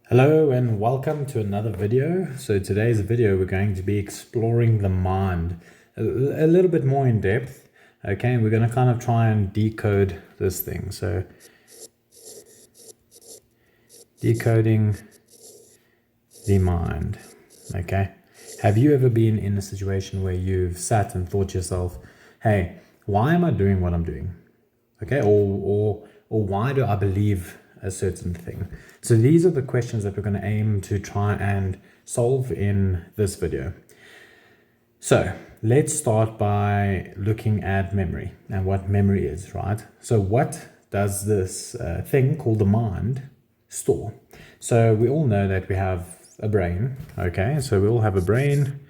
Hello and welcome to another video. So today's video we're going to be exploring the mind a little bit more in depth. Okay, and we're going to kind of try and decode this thing. So decoding the mind. Okay, have you ever been in a situation where you've sat and thought to yourself, hey, why am I doing what I'm doing? Okay, or why do I believe a certain thing? So these are the questions that we're going to aim to try and solve in this video. So let's start by looking at memory and what memory is, right? So what does this thing called the mind store? So we all know that we have a brain, okay? So we all have a brain,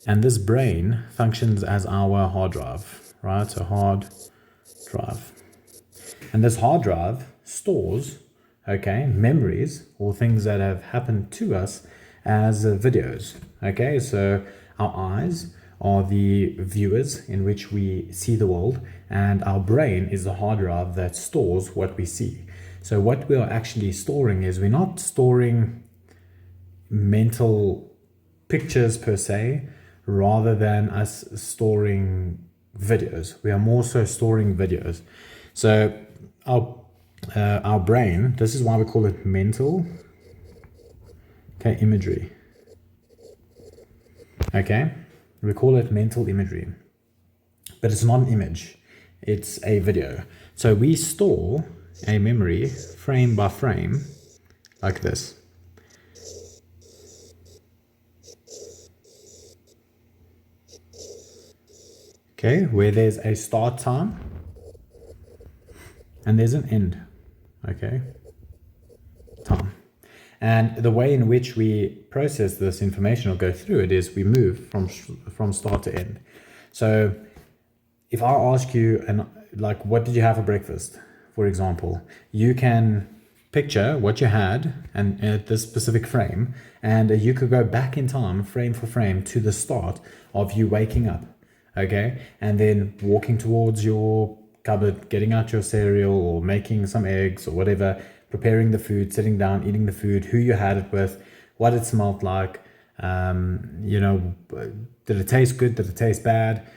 and this brain functions as our hard drive, right? So hard drive. And this hard drive stores, okay, memories or things that have happened to us as videos, okay? So our eyes are the viewers in which we see the world, and our brain is the hard drive that stores what we see. So what we are actually storing is, we're not storing mental pictures per se, rather than us storing videos. We are more so storing videos. So our brain, this is why we call it mental, okay, imagery. Okay, we call it mental imagery, but it's not an image, it's a video. So we store a memory frame by frame like this. Okay, where there's a start time and there's an end, okay, time. And the way in which we process this information or go through it is we move from start to end. So if I ask you, and like, what did you have for breakfast, for example, you can picture what you had and at this specific frame, and you could go back in time, frame for frame, to the start of you waking up, okay, and then walking towards your cupboard, getting out your cereal or making some eggs or whatever, preparing the food, sitting down, eating the food, who you had it with, what it smelled like, did it taste good, did it taste bad,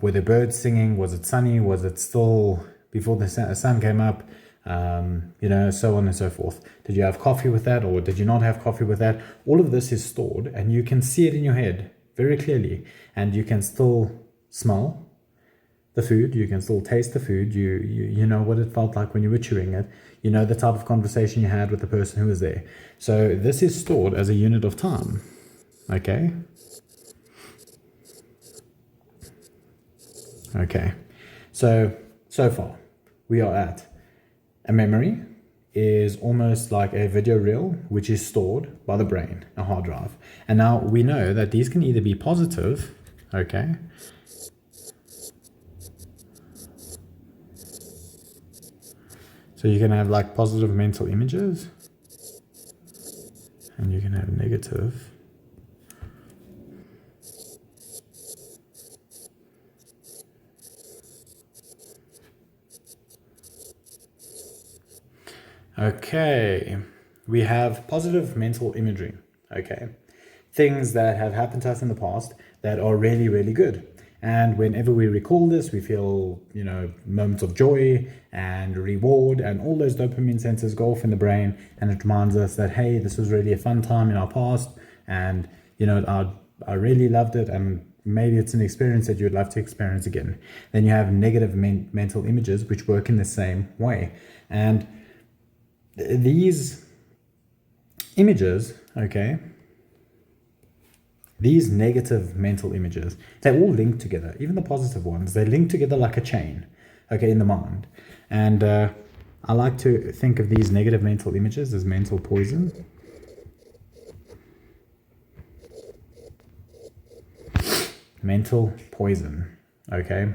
were the birds singing, was it sunny, was it still before the sun came up, so on and so forth. Did you have coffee with that, or did you not have coffee with that? All of this is stored, and you can see it in your head very clearly, and you can still smell the food, you can still taste the food, you know what it felt like when you were chewing it, you know the type of conversation you had with the person who was there. So this is stored as a unit of time, okay? Okay, so far we are at a memory is almost like a video reel, which is stored by the brain, a hard drive. And now we know that these can either be positive, okay, so you can have like positive mental images, and you can have negative. Okay, we have positive mental imagery, okay? Things that have happened to us in the past that are really, really good. And whenever we recall this, we feel, moments of joy and reward, and all those dopamine centers go off in the brain, and it reminds us that, hey, this was really a fun time in our past, and, I really loved it, and maybe it's an experience that you would love to experience again. Then you have negative mental images, which work in the same way. And these images, okay, these negative mental images, they all link together. Even the positive ones, they link together like a chain, okay, in the mind. And I like to think of these negative mental images as mental poison. Mental poison, okay?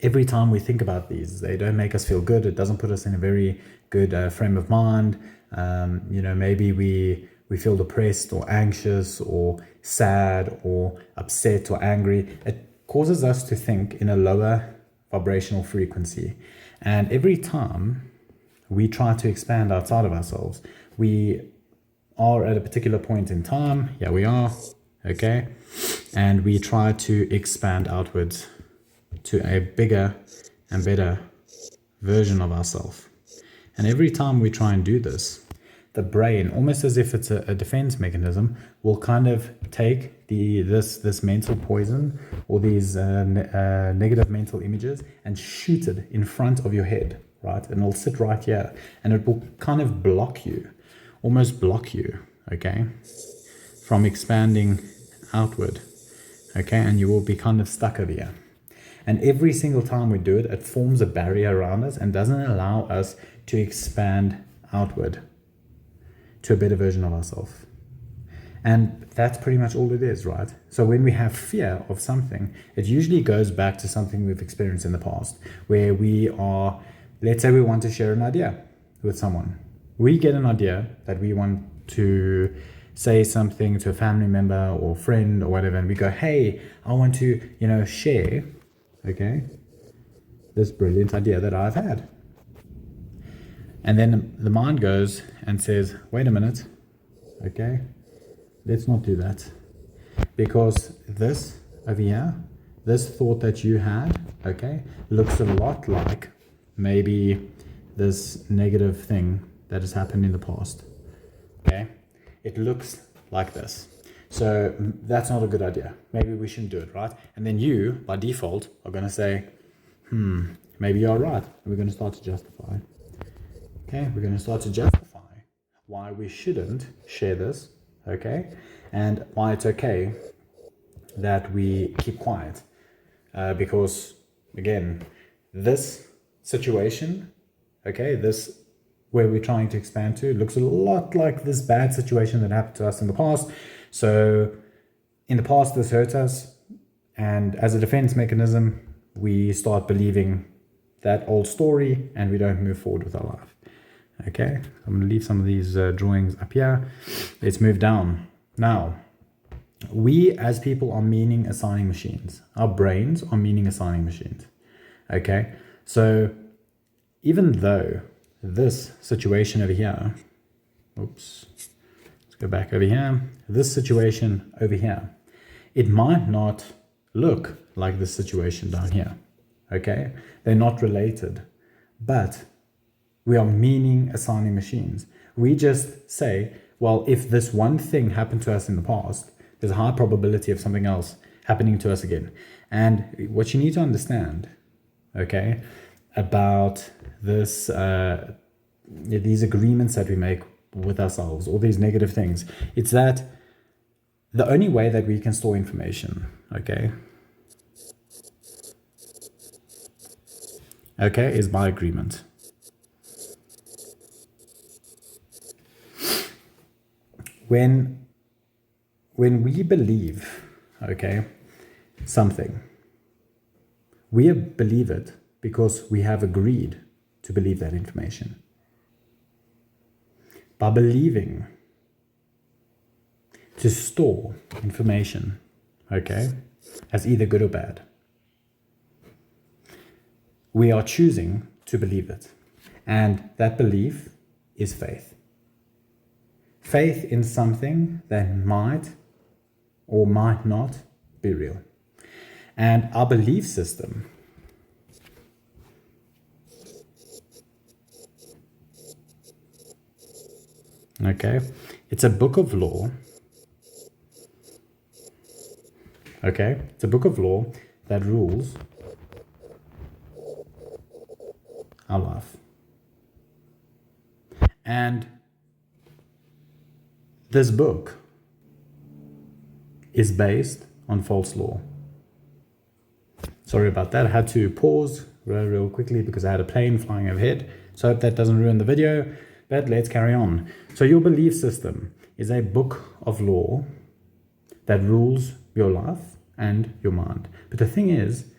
Every time we think about these, they don't make us feel good. It doesn't put us in a very good frame of mind. Maybe we feel depressed or anxious or sad or upset or angry. It causes us to think in a lower vibrational frequency. And every time we try to expand outside of ourselves. We are at a particular point in time. Yeah, we are. Okay. And we try to expand outwards to a bigger and better version of ourselves. And every time we try and do this, the brain, almost as if it's a defense mechanism, will kind of take this mental poison or these negative mental images and shoot it in front of your head, right? And it'll sit right here, and it will kind of block you, almost block you, okay, from expanding outward, okay? And you will be kind of stuck over here. And every single time we do it, it forms a barrier around us and doesn't allow us to expand outward to a better version of ourselves. And that's pretty much all it is, right? So when we have fear of something, it usually goes back to something we've experienced in the past, where we are, let's say we want to share an idea with someone. We get an idea that we want to say something to a family member or friend or whatever, and we go, hey, I want to, share, okay, this brilliant idea that I've had. And then the mind goes and says, wait a minute, okay, let's not do that. Because this over here, this thought that you had, okay, looks a lot like maybe this negative thing that has happened in the past, okay? It looks like this. So that's not a good idea. Maybe we shouldn't do it, right? And then you, by default, are going to say, maybe you're right. And we're going to start to justify. Okay, we're going to start to justify why we shouldn't share this, okay? And why it's okay that we keep quiet. Because, again, this situation, okay, this where we're trying to expand to looks a lot like this bad situation that happened to us in the past. So in the past, this hurt us. And as a defense mechanism, we start believing that old story and we don't move forward with our life. Okay, I'm going to leave some of these drawings up here. Let's move down. Now, we as people are meaning assigning machines. Our brains are meaning assigning machines. Okay, so even though this situation over here, let's go back over here. This situation over here, it might not look like this situation down here. Okay, they're not related, but we are meaning assigning machines. We just say, well, if this one thing happened to us in the past, there's a high probability of something else happening to us again. And what you need to understand, okay, about this, these agreements that we make with ourselves, all these negative things, it's that the only way that we can store information, okay, is by agreement. When we believe, okay, something, we believe it because we have agreed to believe that information. By believing to store information, okay, as either good or bad, we are choosing to believe it. And that belief is faith. Faith in something that might or might not be real. And our belief system, okay, it's a book of law. Okay, it's a book of law that rules our life. And this book is based on false law. Sorry about that. I had to pause real quickly because I had a plane flying overhead. So I hope that doesn't ruin the video, but let's carry on. So your belief system is a book of law that rules your life and your mind. But the thing is,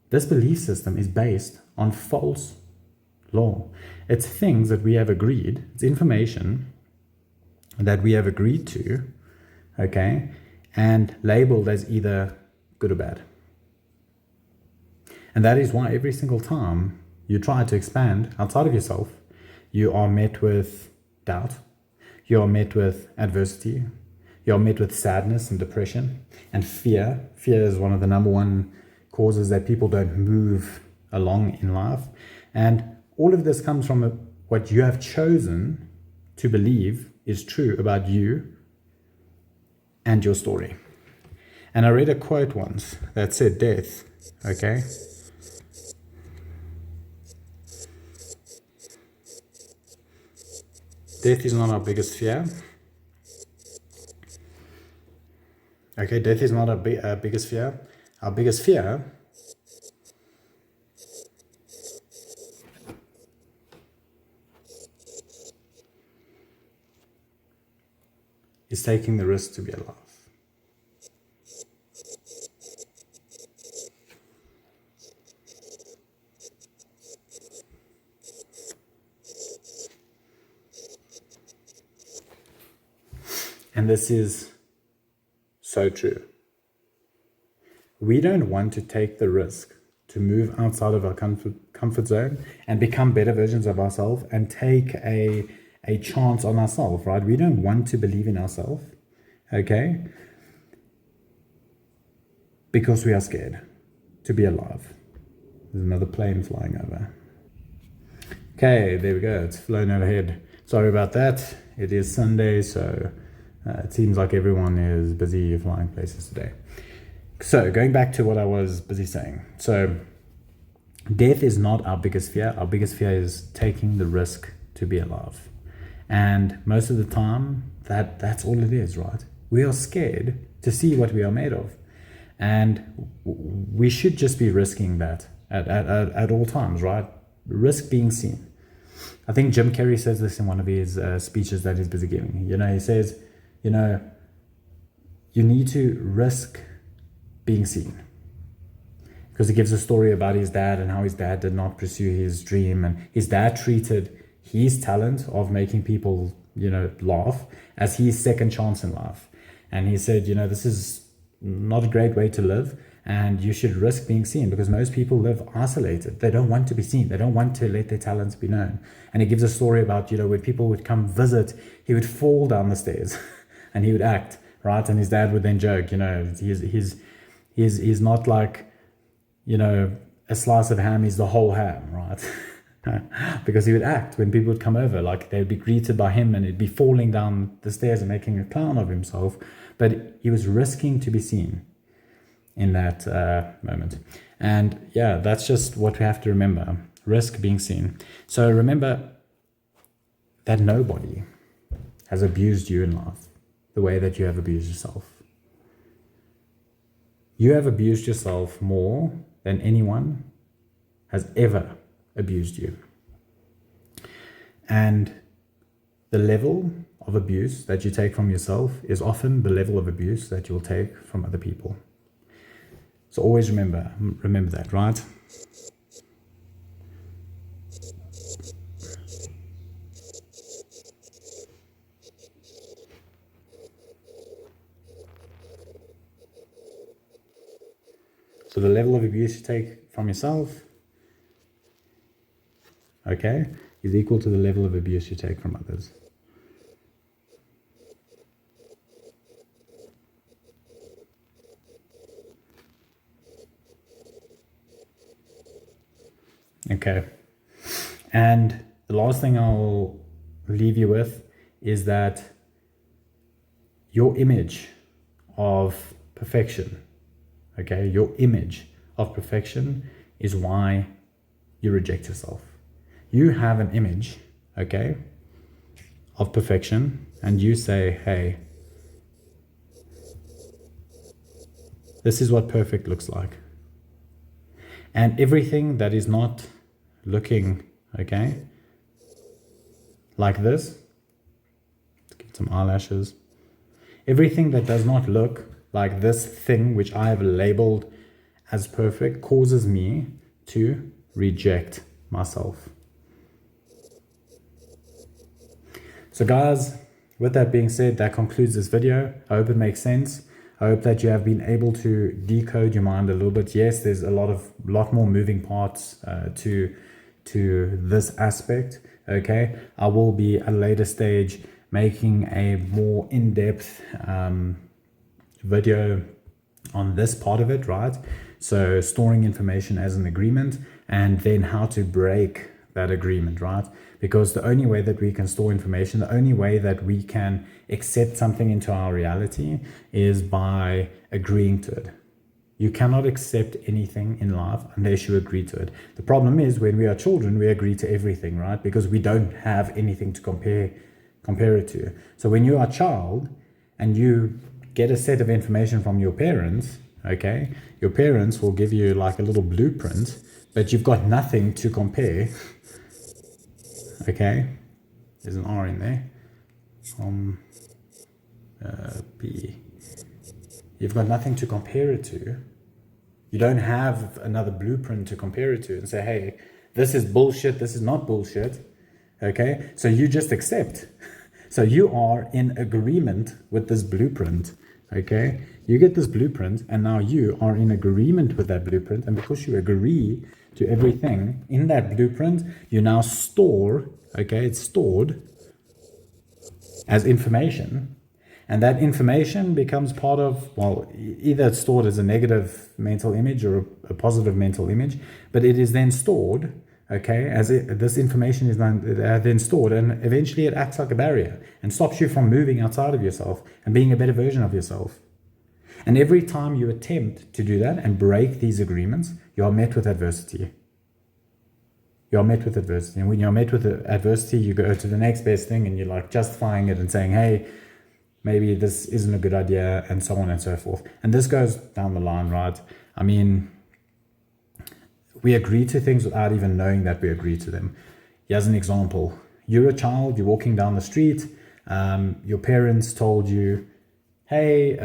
this belief system is based on false law. It's things that we have agreed, it's information that we have agreed to, okay, and labeled as either good or bad. And that is why every single time you try to expand outside of yourself, you are met with doubt, you are met with adversity, you are met with sadness and depression and fear. Fear is one of the number one causes that people don't move along in life. And all of this comes from what you have chosen to believe is true about you and your story. And I read a quote once that said death, okay? Death is not our biggest fear. Okay, death is not our biggest fear. Our biggest fear is taking the risk to be alive. And this is so true. We don't want to take the risk to move outside of our comfort zone and become better versions of ourselves and take a chance on ourselves, right? We don't want to believe in ourselves, okay? Because we are scared to be alive. There's another plane flying over. Okay, there we go. It's flown overhead. Sorry about that. It is Sunday, so it seems like everyone is busy flying places today. So going back to what I was busy saying. So death is not our biggest fear. Our biggest fear is taking the risk to be alive. And most of the time, that's all it is, right? We are scared to see what we are made of. And we should just be risking that at all times, right? Risk being seen. I think Jim Carrey says this in one of his speeches that he's busy giving. You know, he says, you know, you need to risk being seen. Because he gives a story about his dad and how his dad did not pursue his dream. And his dad treated his talent of making people, you know, laugh as his second chance in life. And he said, you know, this is not a great way to live. And you should risk being seen, because most people live isolated. They don't want to be seen. They don't want to let their talents be known. And he gives a story about, you know, when people would come visit, he would fall down the stairs and he would act, right? And his dad would then joke, you know, he's not like, you know, a slice of ham, he's the whole ham, right? Because he would act when people would come over, like they would be greeted by him and he'd be falling down the stairs and making a clown of himself. But he was risking to be seen in that moment. And yeah, that's just what we have to remember. Risk being seen. So remember that nobody has abused you in life the way that you have abused yourself. You have abused yourself more than anyone has ever abused you. And the level of abuse that you take from yourself is often the level of abuse that you'll take from other people. So always remember that, right? So the level of abuse you take from yourself, okay, is equal to the level of abuse you take from others. Okay. And the last thing I'll leave you with is that your image of perfection, okay, your image of perfection is why you reject yourself. You have an image, okay, of perfection, and you say, hey, this is what perfect looks like. And everything that is not looking, okay, like this, let's get some eyelashes. Everything that does not look like this thing which I have labeled as perfect causes me to reject myself. So guys, with that being said, that concludes this video. I hope it makes sense. I hope that you have been able to decode your mind a little bit. Yes, there's a lot more moving parts to this aspect, Okay, I will be at a later stage making a more in-depth video on this part of it, right? So storing information as an agreement, and then how to break that agreement, right? Because the only way that we can store information, the only way that we can accept something into our reality is by agreeing to it. You cannot accept anything in life unless you agree to it. The problem is when we are children, we agree to everything, right? Because we don't have anything to compare it to. So when you are a child and you get a set of information from your parents, okay, your parents will give you like a little blueprint, but you've got nothing to compare. Okay, there's an R in there. B. You've got nothing to compare it to. You don't have another blueprint to compare it to and say, hey, this is bullshit, this is not bullshit. Okay, so you just accept. So you are in agreement with this blueprint. Okay, you get this blueprint, and now you are in agreement with that blueprint. And because you agree to everything in that blueprint, you now store, okay, it's stored as information. And that information becomes part of, well, either it's stored as a negative mental image or a positive mental image, but it is then stored, okay, this information is then stored, and eventually it acts like a barrier and stops you from moving outside of yourself and being a better version of yourself. And every time you attempt to do that and break these agreements, you are met with adversity. You are met with adversity. And when you're met with adversity, you go to the next best thing and you're like justifying it and saying, hey, maybe this isn't a good idea, and so on and so forth. And this goes down the line, right? I mean, we agree to things without even knowing that we agree to them. Here's an example. You're a child, you're walking down the street, your parents told you, hey,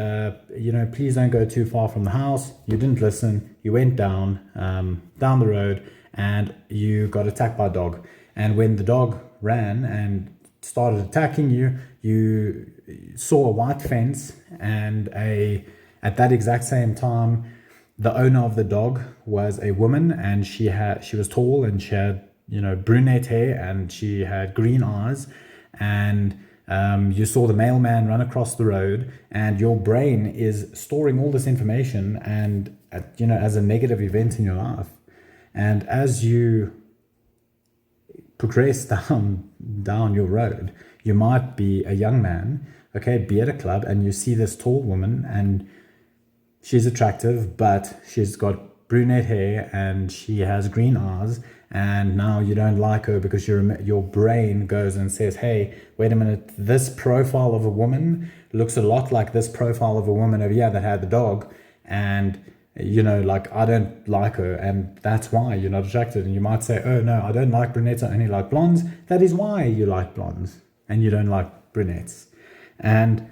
please don't go too far from the house. You didn't listen. You went down the road, and you got attacked by a dog. And when the dog ran and started attacking you, you saw a white fence, and at that exact same time, the owner of the dog was a woman, and she was tall, and she had brunette hair, and she had green eyes, and you saw the mailman run across the road, and your brain is storing all this information and as a negative event in your life. And as you progress down your road, you might be a young man, okay, be at a club, and you see this tall woman, and she's attractive, but she's got brunette hair and she has green eyes, and now you don't like her because your brain goes and says, hey, wait a minute, this profile of a woman looks a lot like this profile of a woman over here that had the dog, and I don't like her, and that's why you're not attracted. And you might say, oh no, I don't like brunettes, I only like blondes. That is why you like blondes and you don't like brunettes. And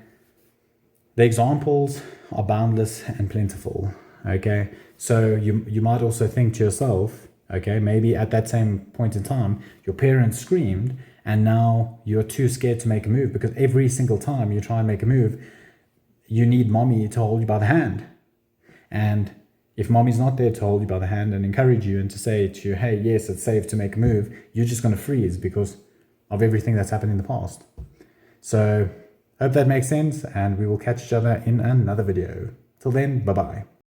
the examples are boundless and plentiful, okay? So you might also think to yourself, okay, maybe at that same point in time, your parents screamed, and now you're too scared to make a move, because every single time you try and make a move, you need mommy to hold you by the hand. And if mommy's not there to hold you by the hand and encourage you and to say to you, hey, yes, it's safe to make a move, you're just going to freeze because of everything that's happened in the past. So hope that makes sense, and we will catch each other in another video. Till then, bye-bye.